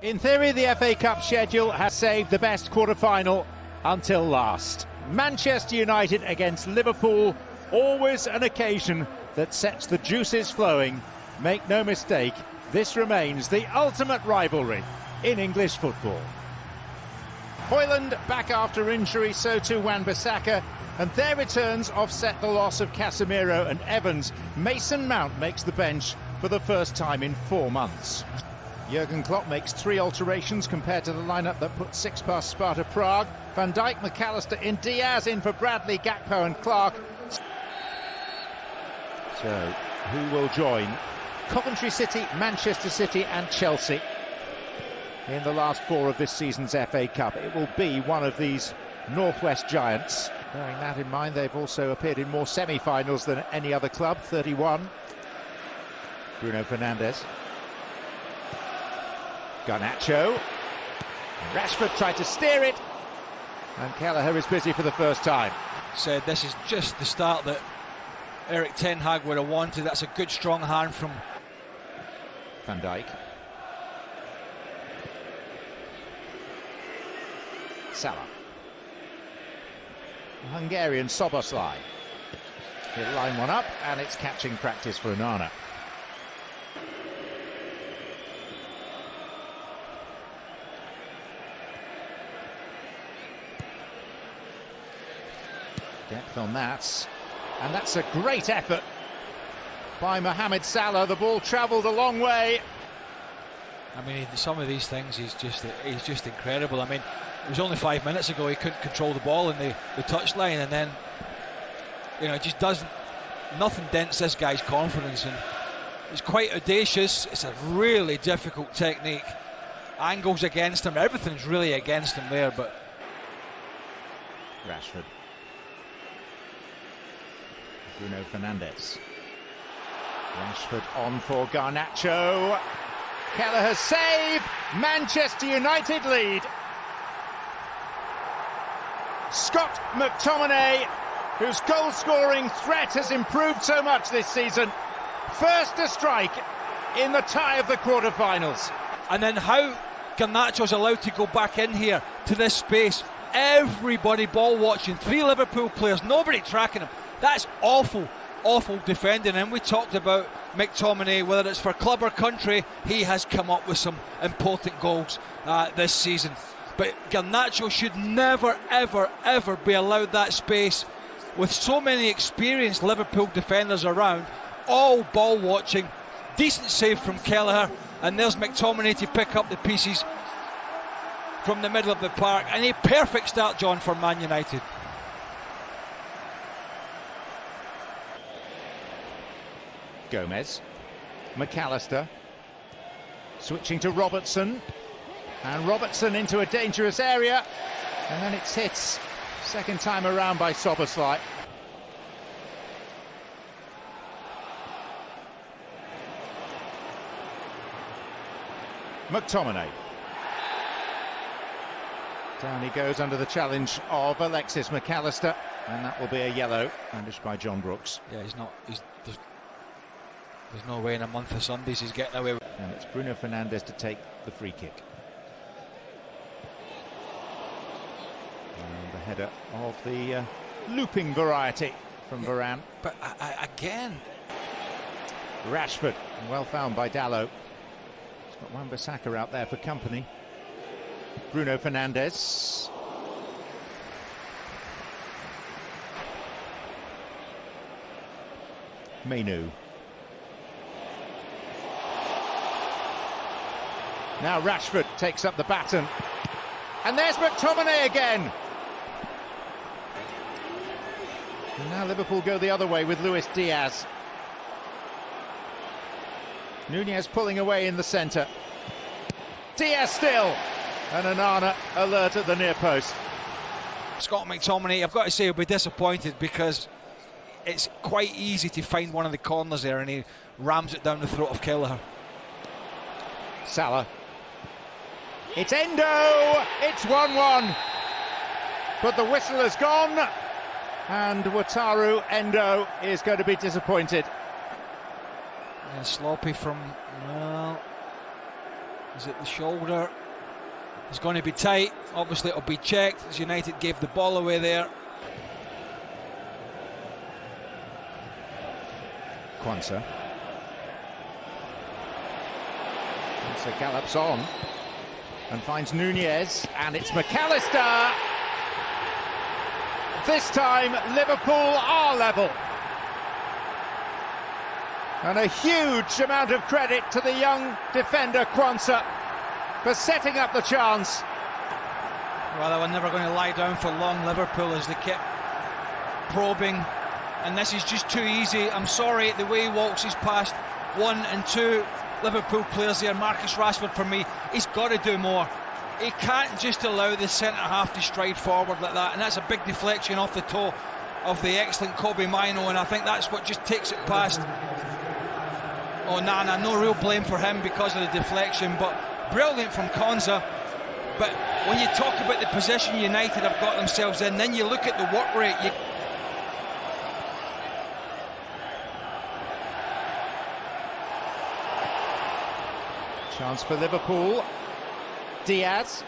In theory, the FA Cup schedule has saved the best quarter-final until last. Manchester United against Liverpool, always an occasion that sets the juices flowing. Make no mistake, this remains the ultimate rivalry in English football. Højlund back after injury, so too Wan-Bissaka, and their returns offset the loss of Casemiro and Evans. Mason Mount makes the bench for the first time in 4 months. Jurgen Klopp makes 3 alterations compared to the lineup that put 6 past Sparta Prague. Van Dijk, McAllister in, Diaz in for Bradley, Gakpo and Clark. So, who will join Coventry City, Manchester City and Chelsea in the last 4 of this season's FA Cup? It will be one of these Northwest giants. Bearing that in mind, they've also appeared in more semi-finals than any other club, 31. Bruno Fernandes. Garnacho. Rashford tried to steer it, and Kelleher is busy for the first time. Said this is just the start that Erik ten Hag would have wanted. That's a good strong hand from Van Dijk. Salah. The Hungarian Szoboszlai. He'll line one up, and it's catching practice for Onana. Depth on that, and that's a great effort by Mohamed Salah. The ball travelled a long way. I mean, some of these things, he's just incredible. I mean, it was only 5 minutes ago he couldn't control the ball in the touchline, and then, you know, it just doesn't, nothing dents this guy's confidence, and it's quite audacious. It's a really difficult technique. Angles against him, everything's really against him there, but Rashford. Bruno Fernandes. Rashford on for Garnacho. Kelleher's save. Manchester United lead. Scott McTominay, whose goal-scoring threat has improved so much this season, first to strike in the tie of the quarter-finals. And then how Garnacho's allowed to go back in here to this space. Everybody ball watching. 3 Liverpool players, nobody tracking him. That's awful, awful defending. And we talked about McTominay, whether it's for club or country, he has come up with some important goals this season. But Garnacho should never, ever, ever be allowed that space with so many experienced Liverpool defenders around, all ball watching. Decent save from Kelleher, and there's McTominay to pick up the pieces from the middle of the park. And a perfect start, John, for Man United. Gomez. McAllister. Switching to Robertson. And Robertson into a dangerous area. And then it's hits. Second time around by Szoboszlai. McTominay. Down he goes under the challenge of Alexis McAllister. And that will be a yellow, brandished by John Brooks. Yeah, there's no way in a month of Sundays he's getting away with. And it's Bruno Fernandes to take the free kick. And the header of the looping variety from Varane. But again, Rashford, well found by Dalot. He's got Wan-Bissaka out there for company. Bruno Fernandes. Mainoo. Now Rashford takes up the baton. And there's McTominay again. And now Liverpool go the other way with Luis Diaz. Nunez pulling away in the centre. Diaz still. And Onana alert at the near post. Scott McTominay, I've got to say, he'll be disappointed because it's quite easy to find one of the corners there, and he rams it down the throat of Kelleher. Salah. It's Endo! It's 1-1. But the whistle has gone, and Wataru Endo is going to be disappointed. And sloppy from, well, Is it the shoulder? It's going to be tight. Obviously it'll be checked as United gave the ball away there. Quansah. Quansah gallops on and finds Nunez, and it's McAllister. This time Liverpool are level. And a huge amount of credit to the young defender Quansah for setting up the chance. Well, they were never going to lie down for long, Liverpool, as they kept probing, and this is just too easy. I'm sorry, the way he walks his past 1 and 2 Liverpool players there. Marcus Rashford, for me, he's got to do more. He can't just allow the centre-half to stride forward like that, and that's a big deflection off the toe of the excellent Kobbie Mainoo, and I think that's what just takes it past Onana. No real blame for him because of the deflection, but brilliant from Quansah. But when you talk about the position United have got themselves in, then you look at the work rate. Chance for Liverpool. Diaz.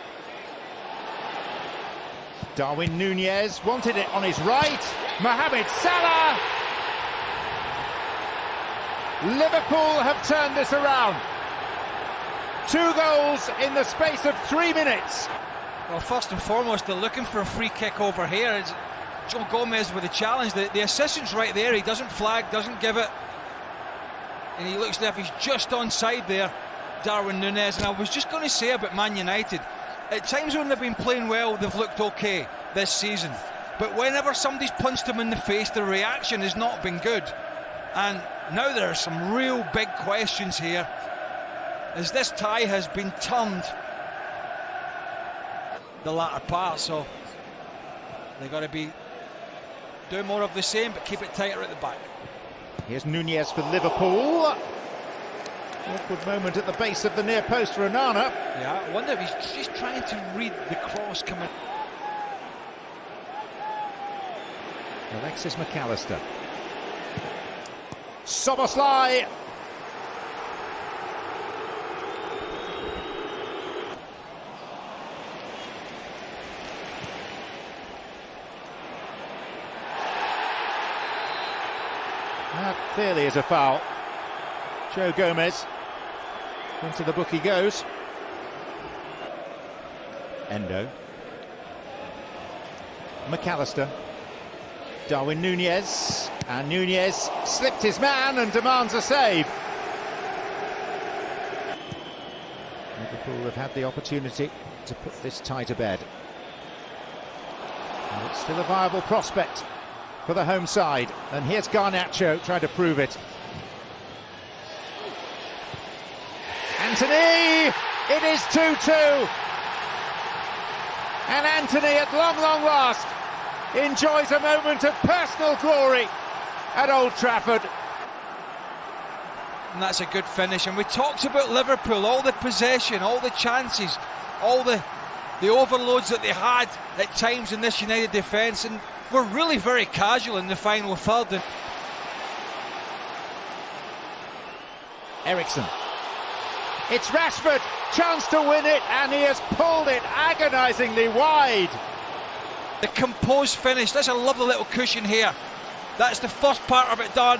Darwin Nunez wanted it on his right. Mohamed Salah. Liverpool have turned this around. 2 goals in the space of 3 minutes. Well, first and foremost, they're looking for a free kick over here. It's Joe Gomez with a challenge. The assistant's right there. He doesn't flag, doesn't give it. And he looks as if he's just onside there, Darwin Nunez. And I was just going to say about Man United, at times when they've been playing well, they've looked okay this season. But whenever somebody's punched them in the face, the reaction has not been good. And now there are some real big questions here, as this tie has been turned the latter part, so they've got to be do more of the same, but keep it tighter at the back. Here's Nunez for Liverpool. Awkward moment at the base of the near post for Onana. Yeah, I wonder if he's just trying to read the cross coming. Alexis McAllister. Szoboszlai. That clearly is a foul. Joe Gomez. Into the book he goes. Endo. McAllister. Darwin Nunez. And Nunez slipped his man and demands a save. Liverpool have had the opportunity to put this tie to bed. And it's still a viable prospect for the home side. And here's Garnacho trying to prove it. Antony! It is 2-2. And Antony, at long last, enjoys a moment of personal glory at Old Trafford. And that's a good finish. And we talked about Liverpool, all the possession, all the chances, all the overloads that they had at times in this United defence, and we're really very casual in the final third. Eriksen. It's Rashford, chance to win it, and he has pulled it agonisingly wide. The composed finish, that's a lovely little cushion here. That's the first part of it done.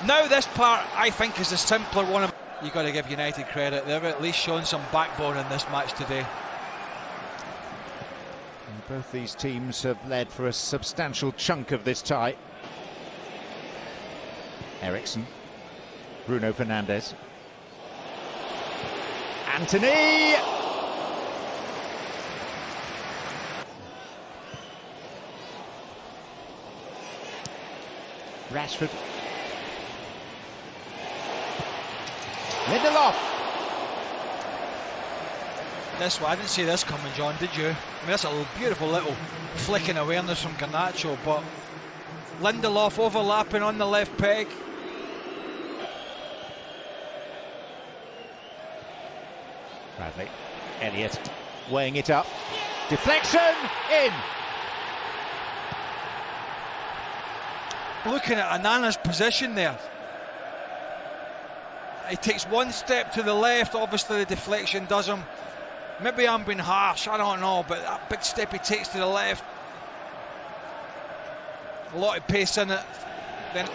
Now this part, I think, is the simpler one. You've got to give United credit. They've at least shown some backbone in this match today. And both these teams have led for a substantial chunk of this tie. Eriksen. Bruno Fernandes. Antony! Rashford. Lindelof. This one, I didn't see this coming, John, did you? I mean, that's a beautiful little flicking awareness from Garnacho, but Lindelof overlapping on the left peg. Bradley. Elliott weighing it up. Deflection in. Looking at Onana's position there. He takes one step to the left, obviously the deflection does him. Maybe I'm being harsh, I don't know, but that big step he takes to the left, a lot of pace in it. Then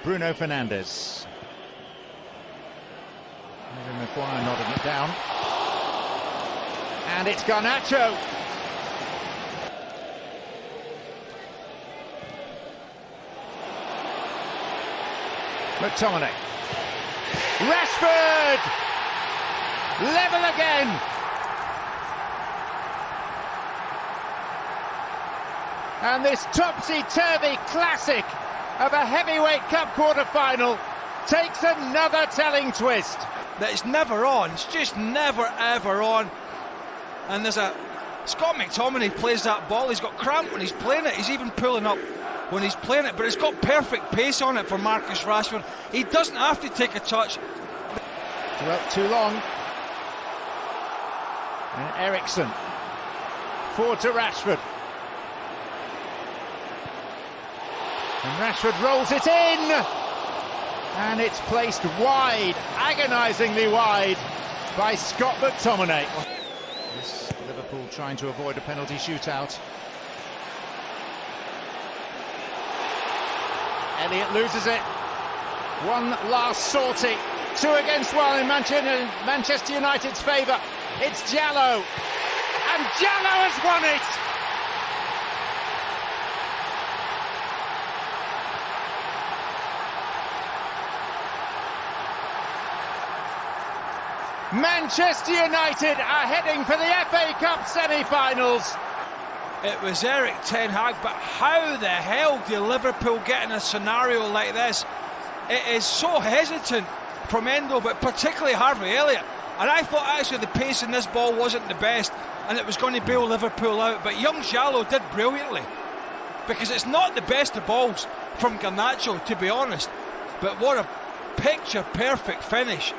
Bruno Fernandes. Harry Maguire nodding it down. And it's Garnacho. McTominay. Rashford! Level again! And this topsy-turvy classic of a heavyweight cup quarter-final takes another telling twist. That's never on, it's just never ever on. And there's Scott McTominay plays that ball, he's got cramp when he's playing it, he's even pulling up when he's playing it, but it's got perfect pace on it for Marcus Rashford. He doesn't have to take a touch. Too long. And Eriksen forward to Rashford. And Rashford rolls it in. And it's placed wide, agonisingly wide, by Scott McTominay. This Liverpool trying to avoid a penalty shootout. Elliott loses it. One last sortie. 2 against 1 in Manchester United's favour. It's Diallo. And Diallo has won it! Manchester United are heading for the FA Cup semi-finals. It was Erik ten Hag, but how the hell do Liverpool get in a scenario like this? It is so hesitant from Endo, but particularly Harvey Elliott. And I thought actually the pace in this ball wasn't the best and it was going to bail Liverpool out, but young Diallo did brilliantly, because it's not the best of balls from Garnacho, to be honest, but what a picture perfect finish.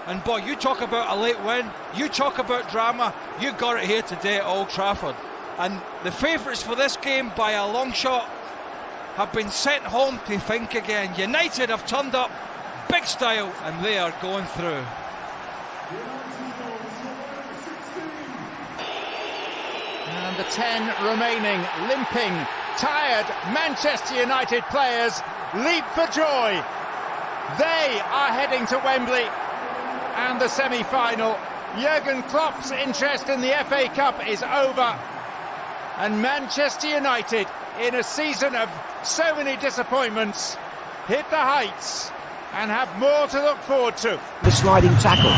And boy, you talk about a late win, you talk about drama, you got it here today at Old Trafford. And the favourites for this game by a long shot have been sent home to think again. United have turned up big style and they are going through. And the 10 remaining, limping, tired Manchester United players leap for joy. They are heading to Wembley and the semi-final. Jurgen Klopp's interest in the FA Cup is over. And Manchester United, in a season of so many disappointments, hit the heights and have more to look forward to. The sliding tackle.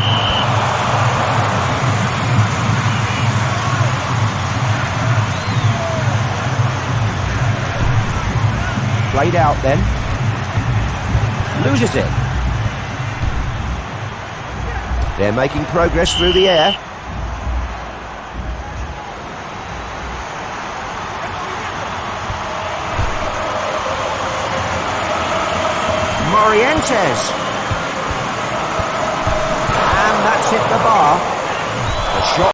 Played out then. Loses it. They're making progress through the air. Morientes. And that's hit the bar. The shot